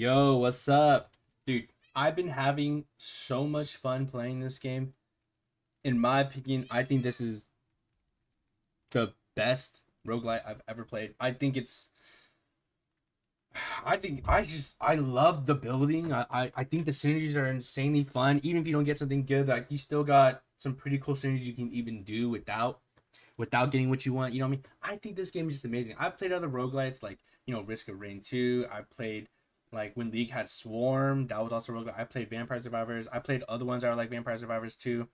Yo, what's up? Dude, I've been having so much fun playing this game. In my opinion, I think this is the best roguelite I've ever played. I love the building. I think the synergies are insanely fun. Even if you don't get something good, like you still got some pretty cool synergies you can even do without getting what you want. You know what I mean? I think this game is just amazing. I've played other roguelites like, Risk of Rain 2. I played like when League had Swarm, that was also roguelite. I played Vampire Survivors. I played other ones that are like Vampire Survivors too.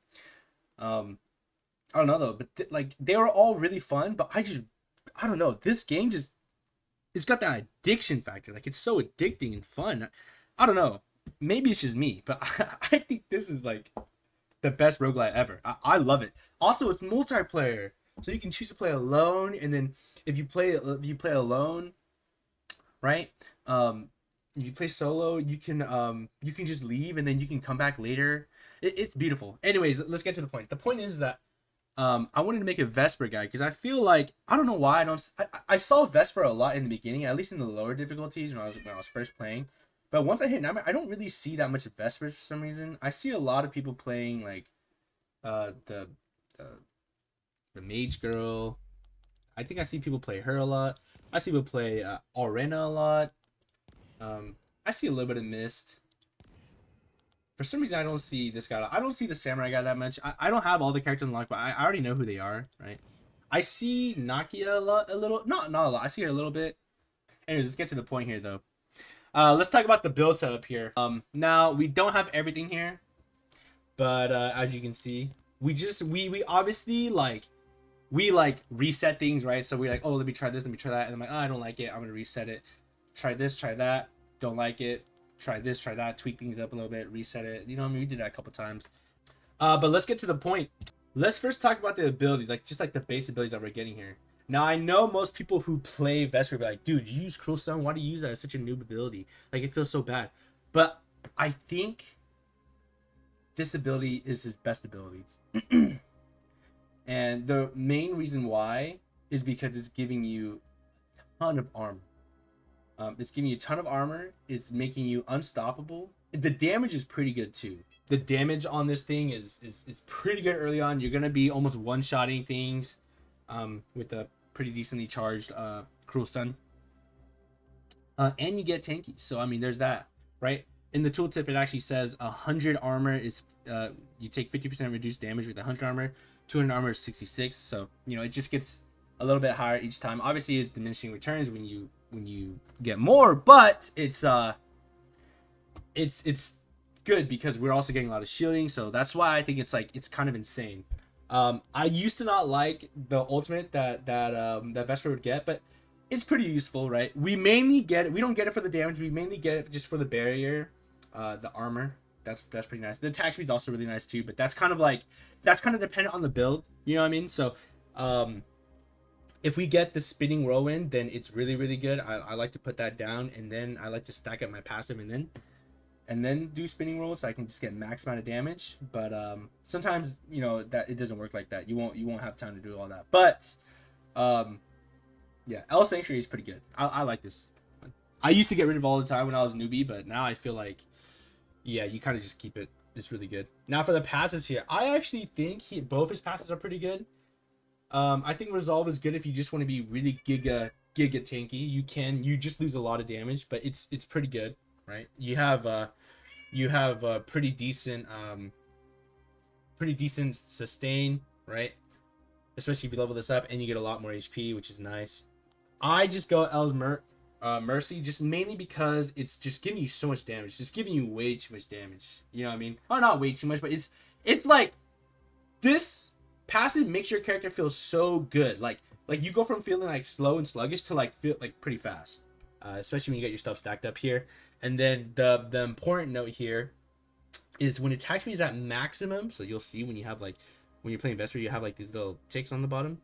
Um, I don't know though, but like they were all really fun, but I don't know. This game just it's got that addiction factor. Like it's so addicting and fun. I don't know. Maybe it's just me, but I think this is like the best roguelite ever. I love it. Also, it's multiplayer, so you can choose to play alone, and then if you play alone, right? If you play solo, you can just leave and then you can come back later. It's beautiful. Anyways, let's get to the point. The point is that I wanted to make a Vesper guy because I feel like I don't know why I saw Vesper a lot in the beginning, at least in the lower difficulties when I was first playing. But once I hit Nightmare, I don't really see that much of Vesper for some reason. I see a lot of people playing like the the the Mage Girl. I think I see people play her a lot. I see people play Arena a lot. I see a little bit of Mist. For some reason, I don't see this guy. I don't see the Samurai guy that much. I don't have all the characters unlocked, but I already know who they are, right? I see Nakia a little. Not a lot. I see her a little bit. Anyways, let's get to the point here, though. Let's talk about the build setup here. Now we don't have everything here, but as you can see, we obviously like reset things, right? So we're like, oh, let me try this, let me try that, and I'm like, oh, I don't like it, I'm gonna reset it. Try this, try that, don't like it. Try this, try that, tweak things up a little bit, reset it. You know what I mean? We did that a couple times. But let's get to the point. Let's first talk about the abilities, like just like the base abilities that we're getting here. Now I know most people who play Vesper be like, dude, you use Cruel Stone. Why do you use that? It's such a noob ability. Like it feels so bad. But I think this ability is his best ability. And the main reason why is because it's giving you a ton of armor. It's giving you a ton of armor. It's making you unstoppable. The damage is pretty good too. The damage on this thing is pretty good early on. You're gonna be almost one-shotting things with a pretty decently charged Cruel Sun. And you get tanky. So I mean, there's that, right? In the tooltip, it actually says 100 armor is you take 50% reduced damage with 100 armor. 200 armor is 66. So it just gets a little bit higher each time. Obviously, it's diminishing returns when you get more, but it's good because we're also getting a lot of shielding. So that's why I think it's kind of insane. I used to not like the ultimate that Vesper would get, but it's pretty useful, right? We mainly get it. We don't get it for the damage. We mainly get it just for the barrier, the armor. That's pretty nice. The attack speed is also really nice too, but that's kind of dependent on the build. You know what I mean? So, if we get the spinning whirlwind, then it's really really good. I like to put that down, and then I like to stack up my passive, and then do spinning rolls so I can just get max amount of damage. But sometimes that it doesn't work like that. You won't have time to do all that. But yeah, L Sanctuary is pretty good. I like this one. I used to get rid of all the time when I was a newbie, but now I feel like yeah, you kind of just keep it. It's really good. Now for the passives here, I actually think both his passives are pretty good. I think Resolve is good if you just want to be really giga tanky. You just lose a lot of damage, but it's pretty good, right? You have pretty decent sustain, right? Especially if you level this up and you get a lot more HP, which is nice. I just go L's Mercy, just mainly because it's just giving you so much damage. It's just giving you way too much damage. You know what I mean? Or not way too much, but it's like this passive makes your character feel so good. Like you go from feeling like slow and sluggish to like feel like pretty fast. Especially when you get your stuff stacked up here. And then the important note here is when attack speed is at maximum. So you'll see when you're playing Vesper, you have like these little ticks on the bottom,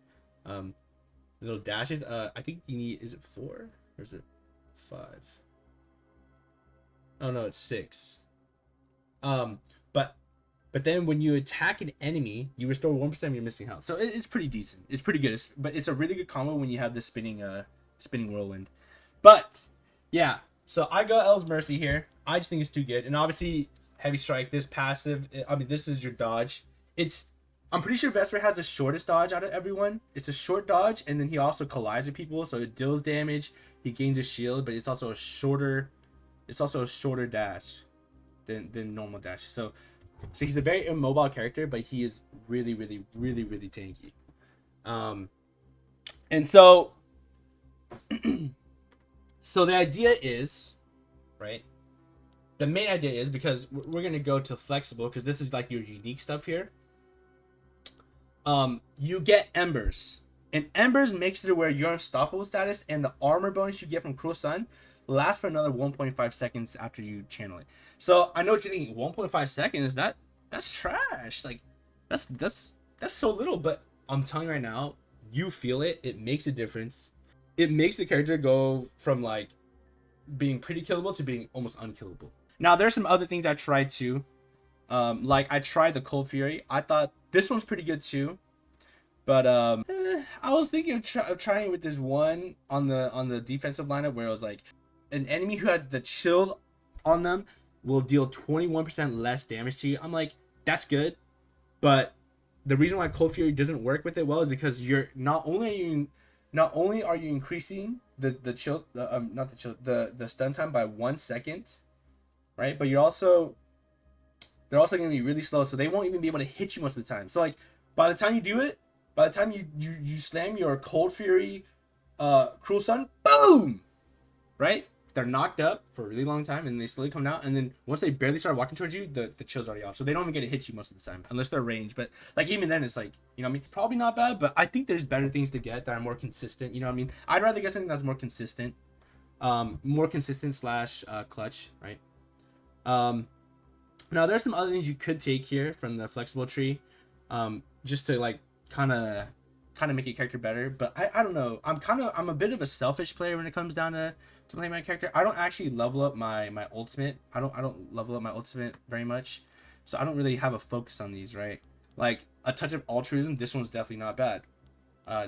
little dashes. I think you need, is it 4 or is it 5? Oh no, it's 6. But then when you attack an enemy, you restore 1% of your missing health. So it's pretty decent. It's pretty good. But it's a really good combo when you have the spinning whirlwind. But yeah, So I go L's Mercy here. I just think it's too good. And obviously, Heavy Strike, this passive, I mean, this is your dodge. I'm pretty sure Vesper has the shortest dodge out of everyone. It's a short dodge, and then he also collides with people, so it deals damage. He gains a shield, but it's also a shorter dash than normal dash. So he's a very immobile character, but he is really, really, really, really tanky. And so so the idea is, right? The main idea is, because we're gonna go to flexible, because this is like your unique stuff here. You get Embers, and Embers makes it where your unstoppable status and the armor bonus you get from Cruel Sun lasts for another 1.5 seconds after you channel it. So I know what you're thinking. 1.5 seconds, that's trash. Like that's so little. But I'm telling you right now, you feel it. It makes a difference. It makes the character go from like being pretty killable to being almost unkillable. Now there's some other things I tried too. Like I tried the Cold Fury. I thought this one's pretty good too. But I was thinking of trying with this one on the defensive lineup, where it was like an enemy who has the chill on them will deal 21% less damage to you. I'm like, that's good, but the reason why Cold Fury doesn't work with it well is because you're not only are you increasing the stun time by 1 second, right? But they're also going to be really slow, so they won't even be able to hit you most of the time. So like by the time you do it, by the time you slam your Cold Fury, Cruel Sun, boom, right? They're knocked up for a really long time, and they slowly come down. And then once they barely start walking towards you, the chill's already off. So they don't even get to hit you most of the time, unless they're ranged. But like even then, it's like, you know what I mean? Probably not bad, but I think there's better things to get that are more consistent. You know what I mean? I'd rather get something that's more consistent, slash clutch, right? Now there's some other things you could take here from the flexible tree, just to like kind of make your character better. But I don't know. I'm a bit of a selfish player when it comes down to playing my character. I don't actually level up my ultimate. I don't level up my ultimate very much, so I don't really have a focus on these, right? Like a touch of altruism, this one's definitely not bad.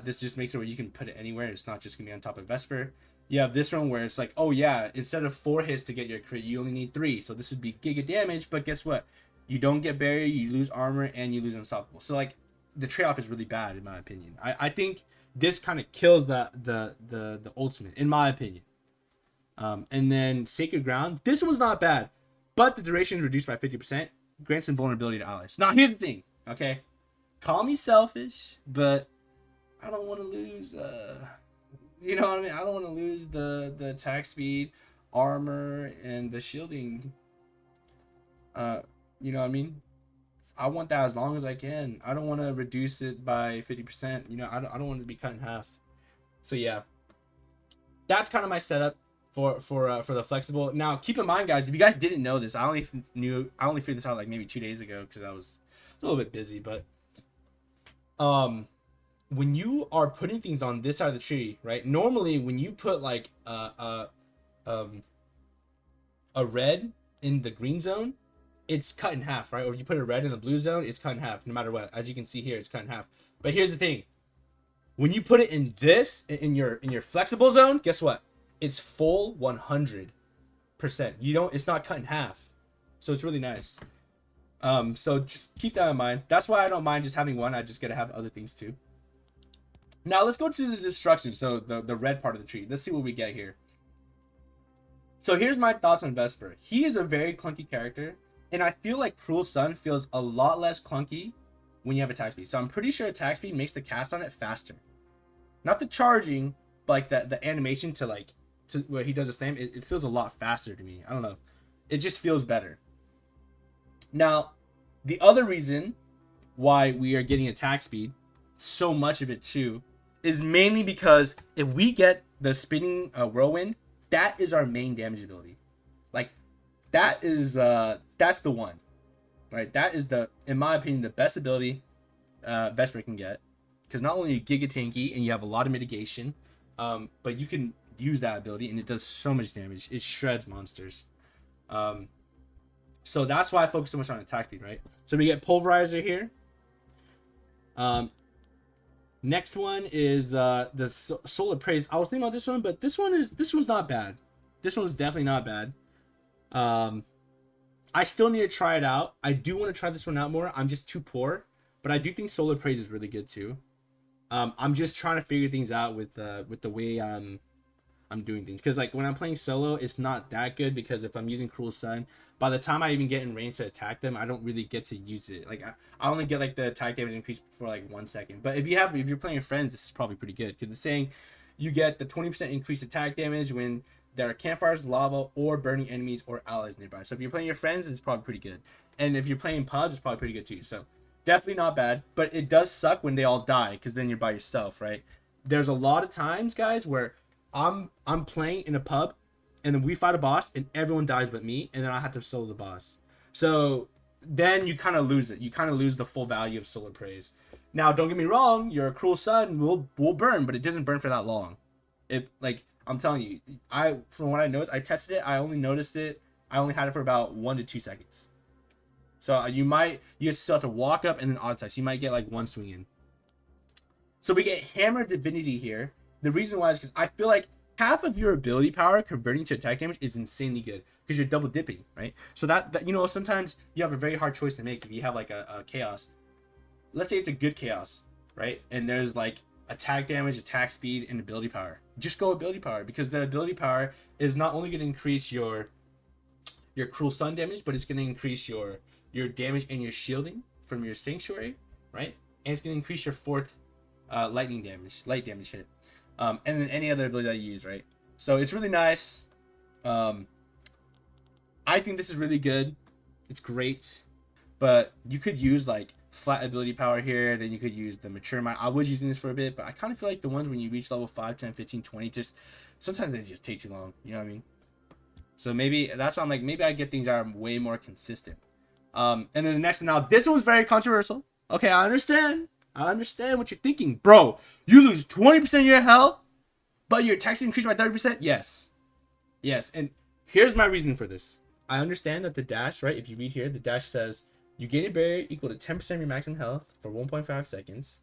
This just makes it where you can put it anywhere. It's not just gonna be on top of Vesper. You have this one where it's like, oh yeah, instead of 4 hits to get your crit, you only need 3. So this would be giga damage, but guess what? You don't get barrier, you lose armor, and you lose unstoppable. So like the trade-off is really bad in my opinion. I think this kind of kills the ultimate, in my opinion. And then Sacred Ground, this one's not bad, but the duration is reduced by 50%, grants invulnerability to allies. Now here's the thing, okay? Call me selfish, but I don't want to lose you know what I mean? I don't want to lose the attack speed, armor, and the shielding. You know what I mean? I want that as long as I can. I don't want to reduce it by 50%. You know, I don't want it to be cut in half. So yeah, that's kind of my setup for the flexible. Now keep in mind, guys, if you guys didn't know this, I only figured this out like maybe 2 days ago because I was a little bit busy. But when you are putting things on this side of the tree, right? Normally, when you put like a red in the green zone, it's cut in half, right? Or if you put a red in the blue zone, it's cut in half, no matter what. As you can see here, it's cut in half. But here's the thing: when you put it in your flexible zone, guess what? It's full 100%. It's not cut in half, so it's really nice. So just keep that in mind. That's why I don't mind just having one. I just gotta have other things too. Now let's go to the destruction. So the red part of the tree. Let's see what we get here. So here's my thoughts on Vesper. He is a very clunky character, and I feel like Cruel Sun feels a lot less clunky when you have attack speed. So I'm pretty sure attack speed makes the cast on it faster. Not the charging, but like the animation to where he does his slam, it feels a lot faster to me. I don't know. It just feels better. Now, the other reason why we are getting attack speed, so much of it too, is mainly because if we get the spinning whirlwind, that is our main damage ability. Like that's the one, right? That is in my opinion, the best ability Vesper can get, because not only are you giga tanky and you have a lot of mitigation, but you can use that ability and it does so much damage. It shreds monsters. So that's why I focus so much on attack speed, right? So we get Pulverizer here. Next one is the Soul of Praise. I was thinking about this one, but this one's not bad. This one's definitely not bad. I still need to try it out. I do want to try this one out more. I'm just too poor, but I do think Solar Praise is really good too. I'm just trying to figure things out with the way I'm doing things, because like when I'm playing solo, it's not that good, because if I'm using Cruel Sun, by the time I even get in range to attack them, I don't really get to use it. Like I only get like the attack damage increase for like 1 second. But if you're playing with friends, this is probably pretty good, because it's saying you get the 20% increased attack damage when there are campfires, lava, or burning enemies or allies nearby. So if you're playing your friends, it's probably pretty good. And if you're playing pubs, it's probably pretty good too. So definitely not bad, but it does suck when they all die, because then you're by yourself, right? There's a lot of times, guys, where I'm playing in a pub, and then we fight a boss, and everyone dies but me, and then I have to solo the boss. So then you kind of lose it. You kind of lose the full value of Solar Praise. Now, don't get me wrong, your Cruel Sun will burn, but it doesn't burn for that long. It, like, I'm telling you, from what I noticed, I tested it. I only had it for about 1 to 2 seconds. So you still have to walk up and then auto attack. So you might get like one swing in. So we get Hammer Divinity here. The reason why is because I feel like half of your ability power converting to attack damage is insanely good, because you're double dipping, right? So that sometimes you have a very hard choice to make if you have like a chaos. Let's say it's a good chaos, right? And there's like attack damage, attack speed, and ability power. Just go ability power, because the ability power is not only going to increase your Cruel Sun damage, but it's going to increase your damage and your shielding from your sanctuary, right? And it's going to increase your fourth light damage hit. And then any other ability that you use, right? So it's really nice. I think this is really good. It's great. But you could use like flat ability power here. Then you could use the Mature Mind. I was using this for a bit, but I kind of feel like the ones when you reach level 5, 10, 15, 20, just sometimes they just take too long. You know what I mean? So maybe that's why I'm like, maybe I get things that are way more consistent. And then the next one, now this one's very controversial. Okay, I understand what you're thinking. Bro, you lose 20% of your health, but your attacks increase by 30%? Yes. And here's my reasoning for this. I understand that the dash, right? If you read here, the dash says you gain a barrier equal to 10% of your maximum health for 1.5 seconds,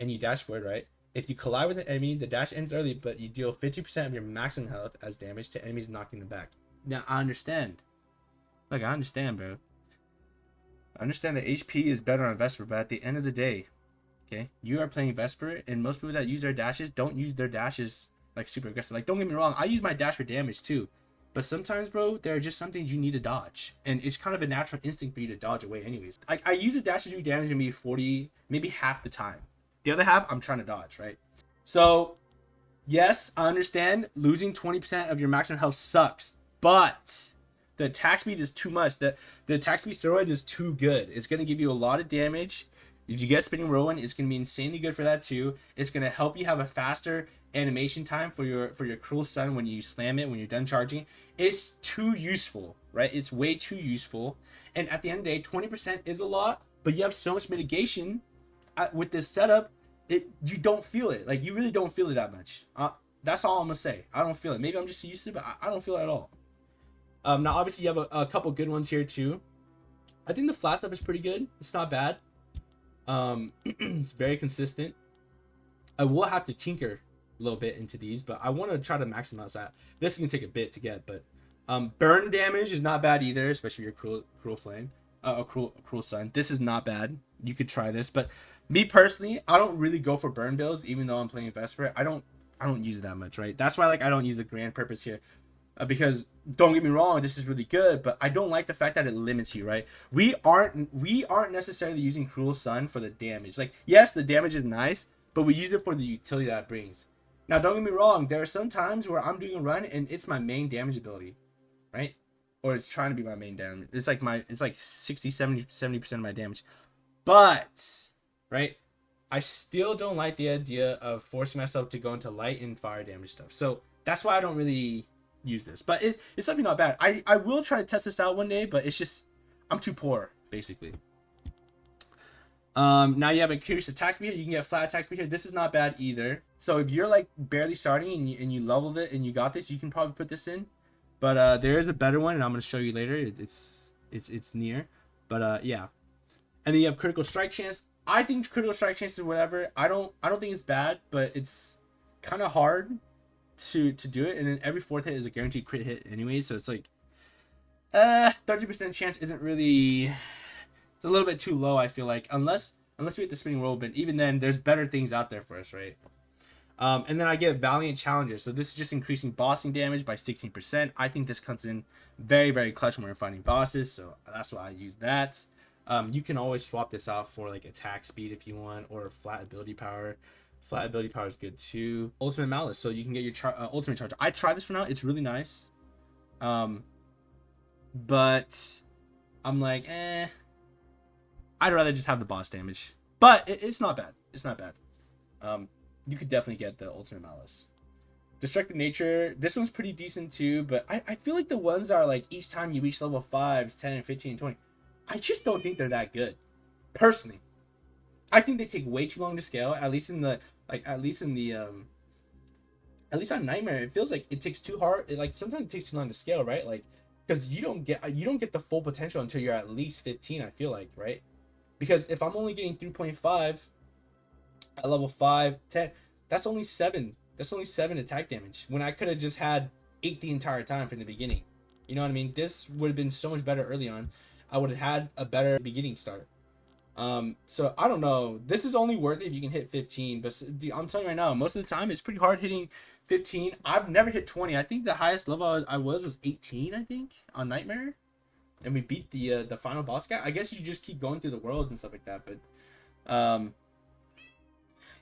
and you dash forward, right? If you collide with an enemy, the dash ends early, but you deal 50% of your maximum health as damage to enemies knocking them back. Now, I understand. Like, I understand, bro. I understand that HP is better on Vesper, but at the end of the day, okay, you are playing Vesper, and most people that use their dashes don't use their dashes like super aggressive. Like, don't get me wrong, I use my dash for damage too, but sometimes, bro, there are just some things you need to dodge, and it's kind of a natural instinct for you to dodge away anyways. Like, I use a dash to do damage maybe 40, maybe half the time. The other half, I'm trying to dodge, right? So, yes, I understand losing 20% of your maximum health sucks, but the attack speed is too much. The attack speed steroid is too good. It's going to give you a lot of damage. If you get spinning whirlwind, it's going to be insanely good for that too. It's going to help you have a faster animation time for your Cruel Sun when you slam it, when you're done charging. It's too useful, right? It's way too useful. And at the end of the day, 20% is a lot, but you have so much mitigation with this setup. You don't feel it. Like, you really don't feel it that much. That's all I'm going to say. I don't feel it. Maybe I'm just used to it, but I don't feel it at all. Now, obviously, you have a couple good ones here too. I think the flat stuff is pretty good. It's not bad. It's very consistent. I will have to tinker a little bit into these, but I want to try to maximize that. This is gonna take a bit to get, but burn damage is not bad either, especially your cruel flame, cruel sun. This is not bad. You could try this, but me personally, I don't really go for burn builds, even though I'm playing Vesper. I don't use it that much, right? That's why, like, I don't use the grand purpose here. Because don't get me wrong, this is really good, but I don't like the fact that it limits you, right? We aren't necessarily using Cruel Sun for the damage. Like, yes, the damage is nice, but we use it for the utility that it brings. Now, don't get me wrong, there are some times where I'm doing a run and it's my main damage ability, right? Or it's trying to be my main damage. It's like 60, 70% of my damage. But, right, I still don't like the idea of forcing myself to go into light and fire damage stuff. So that's why I don't really use this, but it's definitely not bad. I will try to test this out one day, but it's just I'm too poor, basically. Now you have increased attack speed here. You can get flat attack speed here. This is not bad either. So if you're like barely starting and you leveled it and you got this, you can probably put this in. But there is a better one, and I'm going to show you later. It's near, but yeah. And then you have critical strike chance. I think critical strike chance is whatever. I don't think it's bad, but it's kind of hard. to do it, and then every fourth hit is a guaranteed crit hit anyway, so it's like 30% chance isn't really, it's a little bit too low, I feel like, unless we hit the spinning roll, but even then there's better things out there for us, right? And then I get Valiant Challenger, so this is just increasing bossing damage by 16%. I think this comes in very, very clutch when we're fighting bosses, so that's why I use that. You can always swap this out for like attack speed if you want, or flat ability power. Flat ability power is good too. Ultimate Malice, so you can get your ultimate charger. I tried this one out, it's really nice. But I'm like, I'd rather just have the boss damage. But it's not bad. It's not bad. You could definitely get the Ultimate Malice. Destructive Nature, this one's pretty decent too, but I feel like the ones are like each time you reach level 5, 10, 15, 20. I just don't think they're that good. Personally. I think they take way too long to scale, at least on Nightmare. It feels like it takes too hard. Sometimes it takes too long to scale, right? Like, because you don't get the full potential until you're at least 15, I feel like, right? Because if I'm only getting 3.5 at level 5, 10, that's only 7. That's only 7 attack damage when I could have just had 8 the entire time from the beginning. You know what I mean? This would have been so much better early on. I would have had a better beginning start. So I don't know. This is only worth it if you can hit 15, but I'm telling you right now, most of the time it's pretty hard hitting 15. I've never hit 20. I think the highest level I was 18, I think, on Nightmare. And we beat the final boss guy. I guess you just keep going through the worlds and stuff like that, but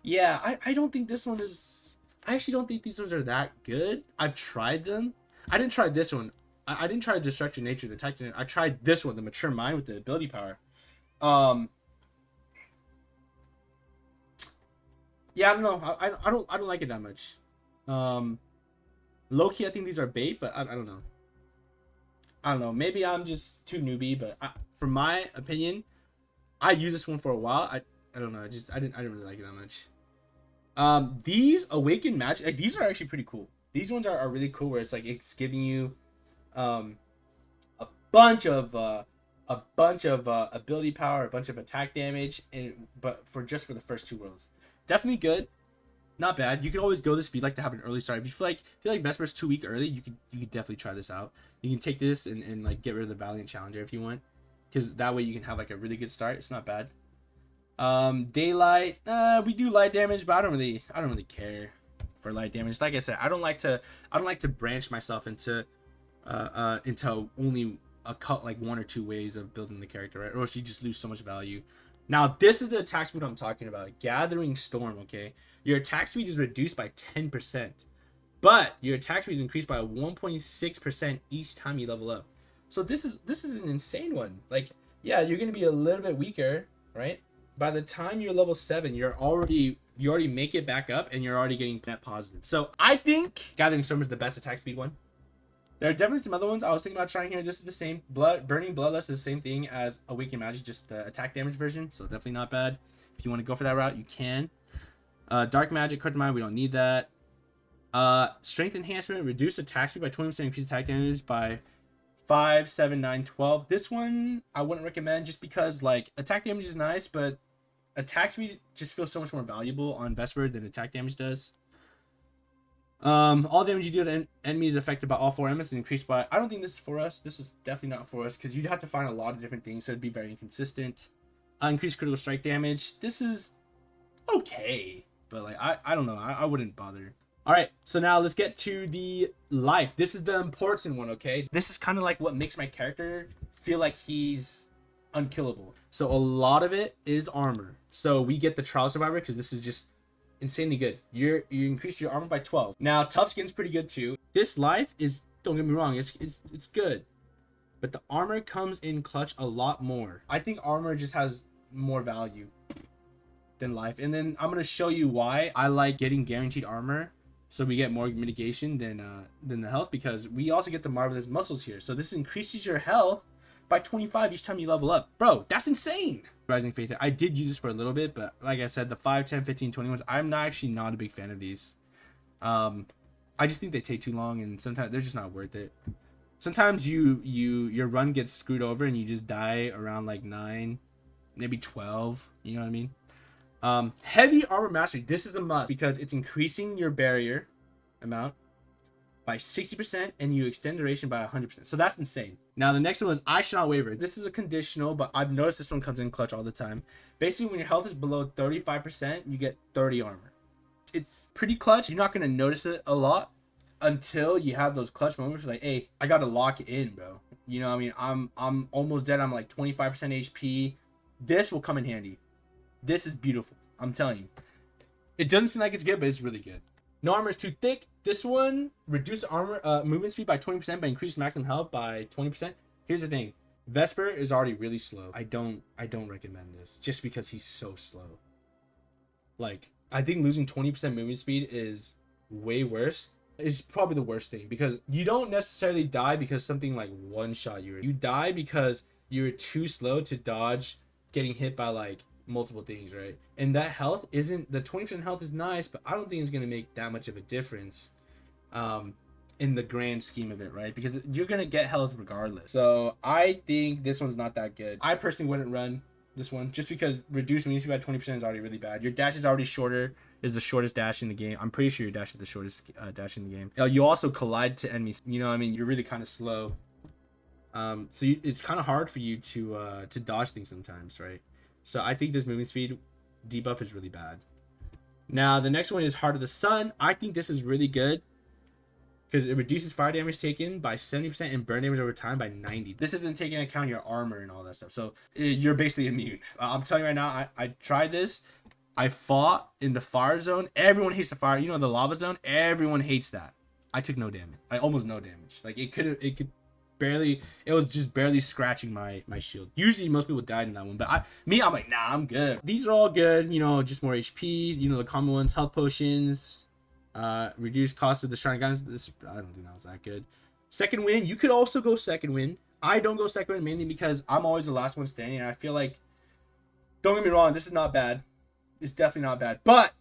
yeah, I don't think this one is, I actually don't think these ones are that good. I've tried them. I didn't try this one. I didn't try Destructive Nature, the Titan. I tried this one, the Mature Mind with the ability power. Yeah, I don't know. I don't like it that much. Low key, I think these are bait, but I don't know. I don't know. Maybe I'm just too newbie, but from my opinion, I used this one for a while. I don't know. I didn't really like it that much. These Awakened Magic, like, these are actually pretty cool. These ones are really cool, where it's like it's giving you a bunch of ability power, a bunch of attack damage, but for the first 2 worlds. Definitely good, not bad. You can always go this if you'd like to have an early start. If you feel like Vesper's too weak early, you could definitely try this out. You can take this and like get rid of the Valiant Challenger if you want, because that way you can have like a really good start. It's not bad. Daylight, we do light damage, but I don't really care for light damage. Like I said, I don't like to branch myself into only like 1 or 2 ways of building the character, right? Or else you just lose so much value. Now, this is the attack speed I'm talking about. Gathering Storm, okay? Your attack speed is reduced by 10%. But your attack speed is increased by 1.6% each time you level up. So this is an insane one. Like, yeah, you're going to be a little bit weaker, right? By the time you're level 7, you already make it back up, and you're already getting net positive. So I think Gathering Storm is the best attack speed one. There are definitely some other ones I was thinking about trying here. This is the same. Burning Bloodlust is the same thing as Awakened Magic, just the attack damage version. So definitely not bad. If you want to go for that route, you can. Dark Magic, Corrupted Mind, we don't need that. Strength Enhancement, reduce attack speed by 20%, increase attack damage by 5, 7, 9, 12. This one I wouldn't recommend, just because like attack damage is nice, but attack speed just feels so much more valuable on Vesper than attack damage does. All damage you do to enemies affected by all 4 elements is increased by, I don't think this is for us. This is definitely not for us, because you'd have to find a lot of different things, so it'd be very inconsistent. Increased critical strike damage. This is okay, but like I don't know. I wouldn't bother. All right, so now let's get to the life. This is the important one, okay? This is kind of like what makes my character feel like he's unkillable. So a lot of it is armor. So we get the Trial Survivor because this is just insanely good. You increase your armor by 12. Now tough skin's pretty good too. This life is, don't get me wrong, it's good, but the armor comes in clutch a lot more. I think armor just has more value than life, and then I'm gonna show you why I like getting guaranteed armor, so we get more mitigation than the health, because we also get the Marvelous Muscles here. So this increases your health by 25 each time you level up. Bro, that's insane. Rising Faith, I did use this for a little bit, but like I said, the 5, 10, 15, 21s, I'm not a big fan of these. I just think they take too long, and sometimes they're just not worth it. Sometimes your run gets screwed over and you just die around like 9, maybe 12, you know what I mean? Heavy Armor Mastery, this is a must because it's increasing your barrier amount, by 60% and you extend duration by 100%. So that's insane. Now the next one is I Shall Not Waver. This is a conditional, but I've noticed this one comes in clutch all the time. Basically, when your health is below 35%, you get 30 armor. It's pretty clutch. You're not going to notice it a lot until you have those clutch moments like, hey, I got to lock it in, bro. You know what I mean? I'm almost dead. I'm like 25% HP. This will come in handy. This is beautiful. I'm telling you. It doesn't seem like it's good, but it's really good. No armor is too thick. This one reduce armor movement speed by 20%, but increase maximum health by 20%. Here's the thing. Vesper is already really slow. I don't recommend this just because he's so slow. Like, I think losing 20% movement speed is way worse. It's probably the worst thing because you don't necessarily die because something like one shot you. You die because you're too slow to dodge getting hit by like multiple things, right? And that health isn't, the 20% health is nice, but I don't think it's going to make that much of a difference in the grand scheme of it, right? Because you're going to get health regardless. So I think this one's not that good. I personally wouldn't run this one just because reduced movement speed by 20% is already really bad. Your dash is already shorter, is the shortest dash in the game. I'm pretty sure your dash is the shortest dash in the game. You also collide to enemies. You know what I mean? You're really kind of slow. It's kind of hard for you to dodge things sometimes, right? So I think this movement speed debuff is really bad. Now the next one is Heart of the Sun. I think this is really good because it reduces fire damage taken by 70% and burn damage over time by 90%. This isn't taking into account your armor and all that stuff. So you're basically immune. I'm telling you right now, I tried this. I fought in the fire zone. Everyone hates the fire. You know, the lava zone, everyone hates that. I took no damage. Like almost no damage. Like it could barely, it was just barely scratching my shield. Usually most people died in that one, but I'm like, nah, I'm good. These are all good, you know, just more HP, you know, the common ones, health potions, reduced cost of the shrine guns. This, I don't think that was that good. Second wind, you could also go second wind. I don't go second wind mainly because I'm always the last one standing, and I feel like, don't get me wrong, this is not bad. It's definitely not bad, but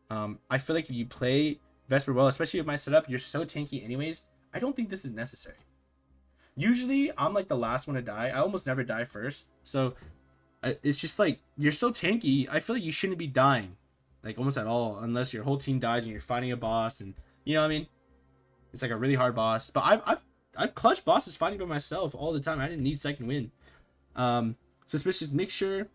I feel like if you play Vesper well, especially with my setup, you're so tanky anyways, I don't think this is necessary. Usually, I'm like the last one to die. I almost never die first. So, it's just like, you're so tanky, I feel like you shouldn't be dying. Like, almost at all. Unless your whole team dies and you're fighting a boss. And, you know what I mean? It's like a really hard boss. But I've clutched bosses fighting by myself all the time. I didn't need second win. Suspicious Mixture.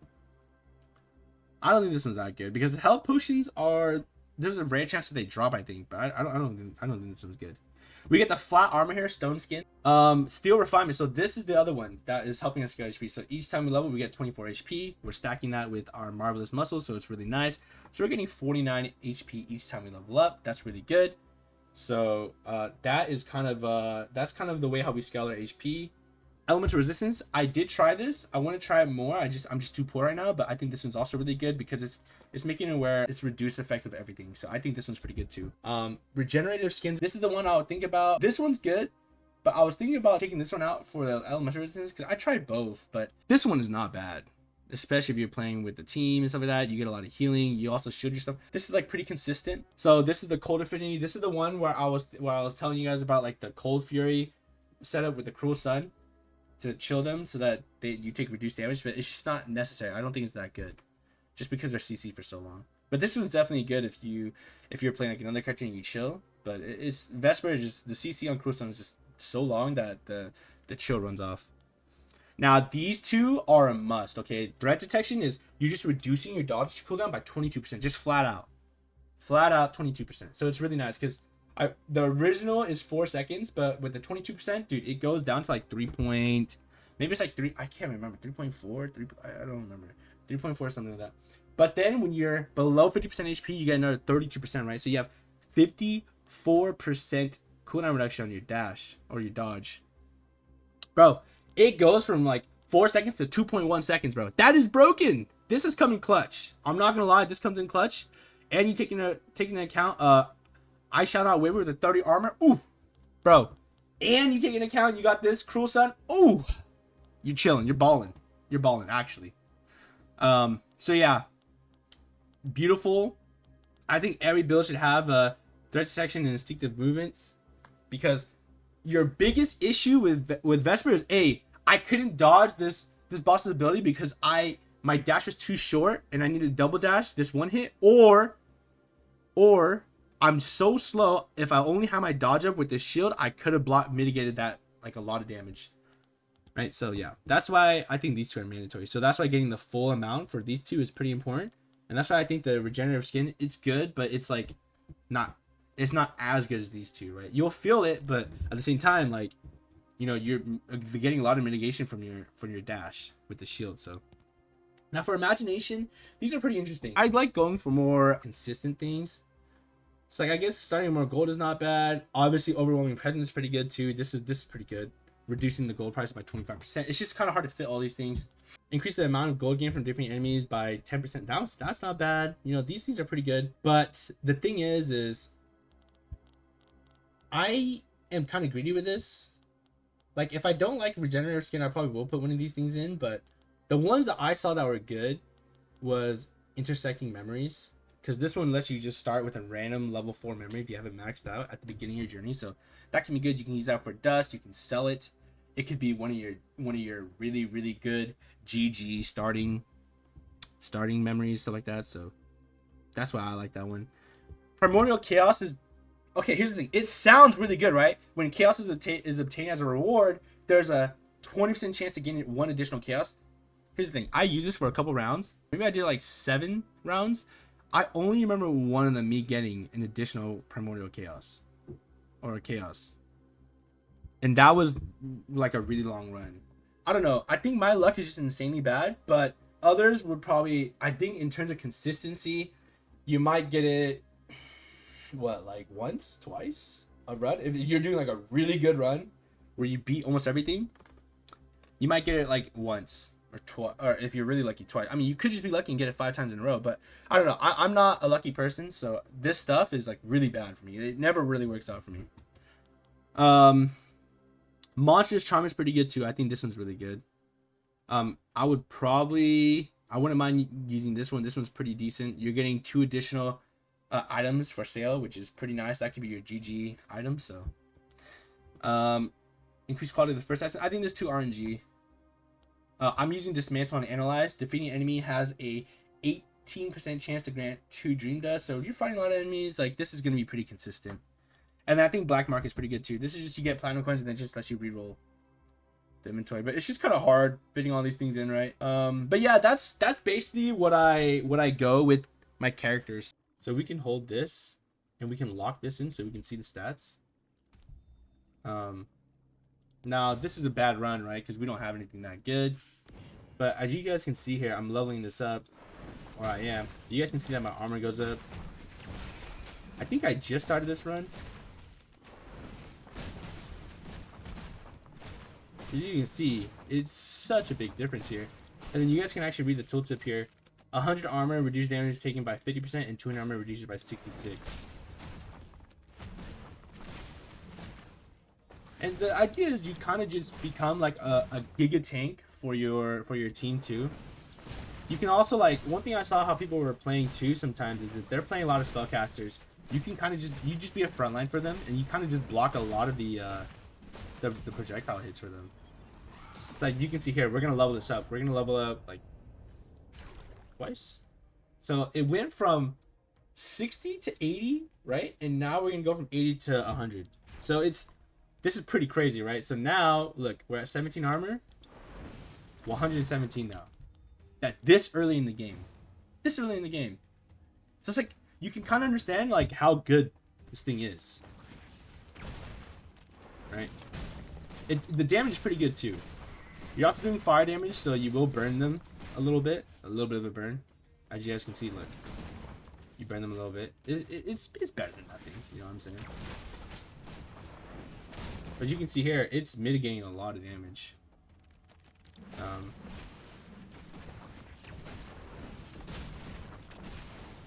I don't think this one's that good. Because the health potions are... There's a rare chance that they drop, I think. But I don't think this one's good. We get the flat armor here, stone skin. Steel refinement. So this is the other one that is helping us scale HP. So each time we level, we get 24 HP. We're stacking that with our marvelous muscles, so it's really nice. So we're getting 49 HP each time we level up. That's really good. So that is kind of that's kind of the way how we scale our HP. Elemental resistance. I did try this. I want to try it more. I'm just too poor right now, but I think this one's also really good because it's making it where it's reduced effects of everything. So I think this one's pretty good too. Regenerative skin. This is the one I would think about. This one's good, but I was thinking about taking this one out for the elemental resistance because I tried both, but this one is not bad. Especially if you're playing with the team and stuff like that. You get a lot of healing. You also shield yourself. This is like pretty consistent. So this is the cold affinity. This is the one where I was telling you guys about like the cold fury setup with the cruel sun to chill them so that you take reduced damage, but it's just not necessary. I don't think it's that good just because they're CC for so long. But this one's definitely good if you're playing like another character and you chill. But it's Vesper is just the CC on cruel sun is just so long that the chill runs off. Now these two are a must. Okay, threat detection is you're just reducing your dodge cooldown by 22%, just flat out 22%. So it's really nice because the original is 4 seconds, but with the 22%, dude, it goes down to like 3 point, maybe it's like 3, I can't remember, 3.4, I don't remember, 3.4, something like that. But then when you're below 50% HP, you get another 32%, right? So you have 54% cooldown reduction on your dash or your dodge. Bro, it goes from like 4 seconds to 2.1 seconds, bro. That is broken. This is coming clutch. I'm not gonna lie, this comes in clutch. And you taking into account, I Shall Not Waver with the 30 armor. Ooh, bro. And you take into account you got this cruel sun. Ooh, you're chilling. You're balling. You're balling, actually. So yeah, beautiful. I think every build should have threat detection and instinctive movements because your biggest issue with Vesper is I couldn't dodge this boss's ability because my dash was too short and I needed double dash this one hit, or I'm so slow. If I only had my dodge up with the shield, I could have mitigated that like a lot of damage. Right? So yeah, that's why I think these two are mandatory. So that's why getting the full amount for these two is pretty important. And that's why I think the regenerative skin, it's good, but it's like not as good as these two, right? You'll feel it, but at the same time, like, you know, you're getting a lot of mitigation from your dash with the shield. So now for imagination, these are pretty interesting. I like going for more consistent things. It's like, I guess starting more gold is not bad. Obviously, overwhelming presence is pretty good too. This is pretty good. Reducing the gold price by 25%. It's just kind of hard to fit all these things. Increase the amount of gold gain from different enemies by 10%. That's not bad. You know, these things are pretty good. But the thing is I am kind of greedy with this. Like, if I don't like regenerative skin, I probably will put one of these things in. But the ones that I saw that were good was intersecting memories. Because this one lets you just start with a random level 4 memory if you have it maxed out at the beginning of your journey. So that can be good. You can use that for dust. You can sell it. It could be one of your really, really good GG starting memories, stuff like that. So that's why I like that one. Primordial Chaos is okay. Here's the thing. It sounds really good, right? When Chaos is obtained as a reward, there's a 20% chance to gain one additional Chaos. Here's the thing. I used this for a couple rounds. Maybe I did like 7 rounds. I only remember one of them me getting an additional Primordial Chaos or a Chaos. And that was like a really long run. I don't know. I think my luck is just insanely bad, but others would probably, I think in terms of consistency, you might get it, what, like once, twice a run? If you're doing like a really good run where you beat almost everything, you might get it like once or twice, or if you're really lucky, twice. I mean, you could just be lucky and get it 5 times in a row, but I don't know. I'm not a lucky person, so this stuff is like really bad for me. It never really works out for me. Monstrous Charm is pretty good too. I think this one's really good. I wouldn't mind using this one. This one's pretty decent. You're getting 2 additional items for sale, which is pretty nice. That could be your GG item. So, increased quality of the first asset. I think there's 2 RNG. I'm using Dismantle and Analyze. Defeating enemy has a 18% chance to grant 2 Dream Dust. So if you're fighting a lot of enemies, like, this is gonna be pretty consistent. And I think Black Market is pretty good too. This is just, you get Platinum Coins and then just lets you reroll the inventory. But it's just kind of hard fitting all these things in, right? But yeah, that's basically what I go with my characters. So we can hold this and we can lock this in so we can see the stats. Now this is a bad run, right? Because we don't have anything that good. But as you guys can see here, I'm leveling this up, or I am. You guys can see that my armor goes up. I think I just started this run. As you can see, it's such a big difference here. And then you guys can actually read the tooltip here. 100 armor, reduced damage taken by 50%, and 200 armor reduces by 66. And the idea is you kind of just become like a giga tank for your team too. You can also, like, one thing I saw how people were playing too sometimes is that they're playing a lot of spellcasters. You can kind of just be a frontline for them, and you kind of just block a lot of the projectile hits for them. Like you can see here, we're gonna level this up. We're gonna level up like twice. So it went from 60 to 80, right? And now we're gonna go from 80 to 100. So this is pretty crazy, right? So now look, we're at 17 armor, 117 now. That this early in the game, So it's like you can kind of understand like how good this thing is, right? The damage is pretty good too. You're also doing fire damage, so you will burn them a little bit of a burn. As you guys can see, look, you burn them a little bit. It's better than nothing, you know what I'm saying? But you can see here, it's mitigating a lot of damage.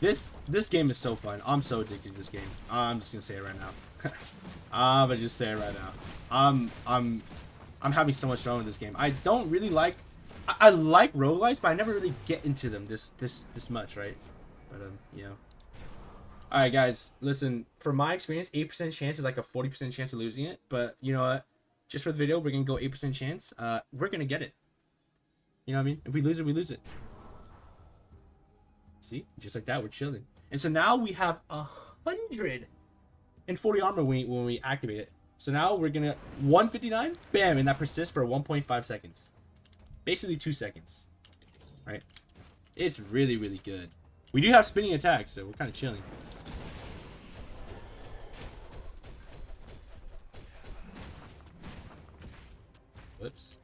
This game is so fun. I'm so addicted to this game. I'm just gonna say it right now. I'm gonna just say it right now. I'm having so much fun with this game. I don't really like, I like roguelites, but I never really get into them this much, right? But you know. All right, guys, listen. For my experience, 8% chance is like a 40% chance of losing it. But you know what? Just for the video, we're gonna go 8% chance. We're gonna get it. You know what I mean? If we lose it, we lose it. See, just like that, we're chilling. And so now we have 140 armor when we activate it. So now we're gonna 159, bam, and that persists for 1.5 seconds, basically 2 seconds, right? It's really, really good. We do have spinning attacks, so we're kind of chilling. Whoops.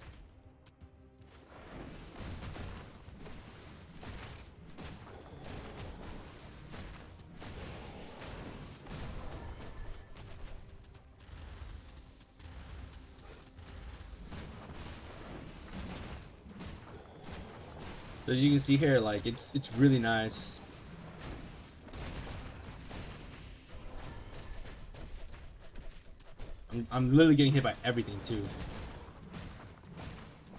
So as you can see here, like it's really nice. I'm literally getting hit by everything too.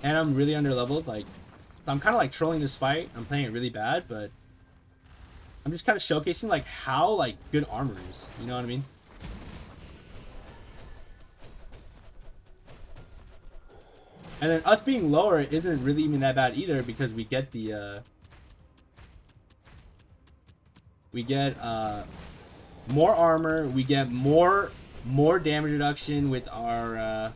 And I'm really under leveled, like so I'm kind of like trolling this fight. I'm playing it really bad, but I'm just kind of showcasing like how like good armor is. You know what I mean? And then us being lower isn't really even that bad either, because we get the more armor, we get more damage reduction with our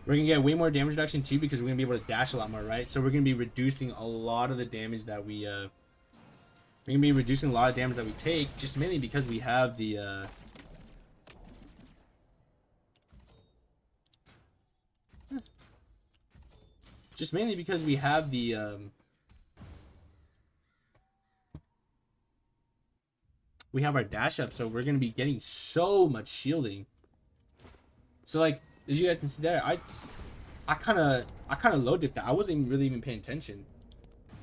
we're gonna get way more damage reduction too, because we're gonna be able to dash a lot more, right? So we're gonna be reducing a lot of the damage that we take, just mainly because we have the we have our dash up, so we're gonna be getting so much shielding. So like as you guys can see there, I kind of low dipped that. I wasn't really even paying attention.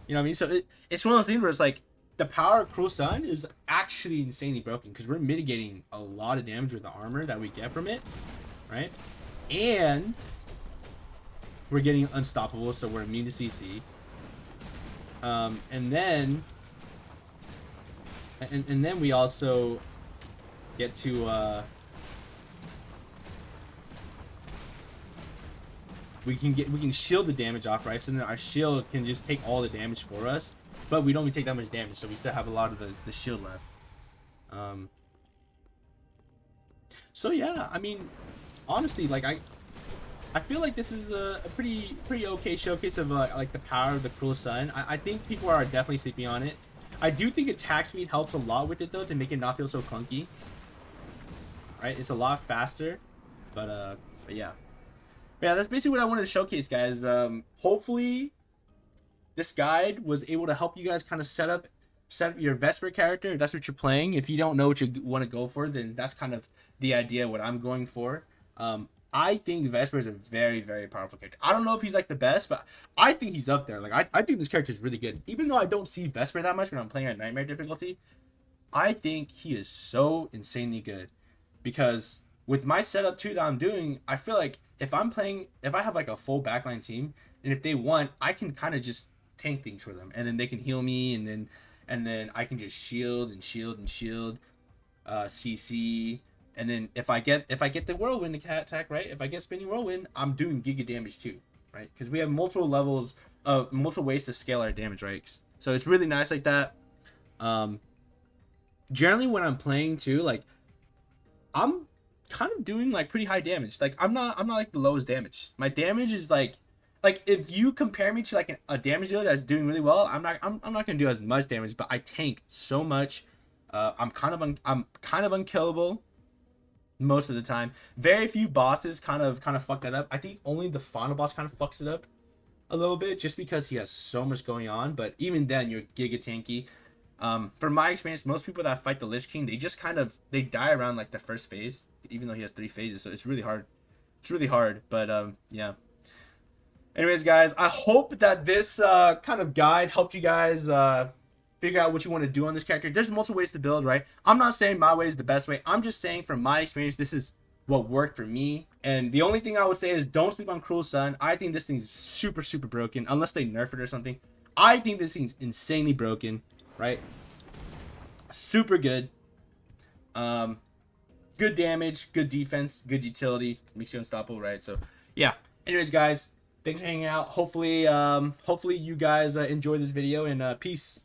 You know what I mean? So it's one of those things where it's like the power of Cruel Sun is actually insanely broken, because we're mitigating a lot of damage with the armor that we get from it, right? And we're getting unstoppable, so we're immune to CC. And then we also get to we can shield the damage off, right? So then our shield can just take all the damage for us, but we don't even take that much damage, so we still have a lot of the shield left. So yeah, I mean, honestly, like I feel like this is a pretty okay showcase of like the power of the Cruel Sun. I think people are definitely sleeping on it. I do think attack speed helps a lot with it though, to make it not feel so clunky. Right, it's a lot faster, but yeah. Yeah, that's basically what I wanted to showcase, guys. Hopefully this guide was able to help you guys kind of set up your Vesper character if that's what you're playing. If you don't know what you want to go for, then that's kind of the idea of what I'm going for. I think Vesper is a very, very powerful character. I don't know if he's like the best, but I think he's up there. Like I think this character is really good. Even though I don't see Vesper that much when I'm playing at Nightmare difficulty, I think he is so insanely good. Because with my setup too that I'm doing, I feel like if I have like a full backline team, and if they want, I can kind of just tank things for them, and then they can heal me, and then I can just shield, CC. And then if I get the whirlwind attack, right? If I get spinning whirlwind, I'm doing giga damage too, right? Because we have multiple ways to scale our damage, right? So it's really nice like that. Generally when I'm playing too, like I'm kind of doing like pretty high damage. Like I'm not like the lowest damage. My damage is like if you compare me to like a damage dealer that's doing really well, I'm not gonna do as much damage, but I tank so much. I'm kind of unkillable most of the time. Very few bosses kind of fuck that up. I think only the final boss kind of fucks it up a little bit, just because he has so much going on. But even then, you're giga tanky. From my experience, most people that fight the Lich King, they just they die around like the first phase, even though he has 3 phases. So it's really hard. It's really hard. But yeah. Anyways, guys, I hope that this kind of guide helped you guys figure out what you want to do on this character. There's multiple ways to build, right? I'm not saying my way is the best way. I'm just saying from my experience, this is what worked for me. And the only thing I would say is don't sleep on Cruel Sun. I think this thing's super, super broken, unless they nerf it or something. I think this thing's insanely broken, right? Super good. Good damage, good defense, good utility. Makes you unstoppable, right? So, yeah. Anyways, guys, thanks for hanging out. Hopefully you guys enjoyed this video, and peace.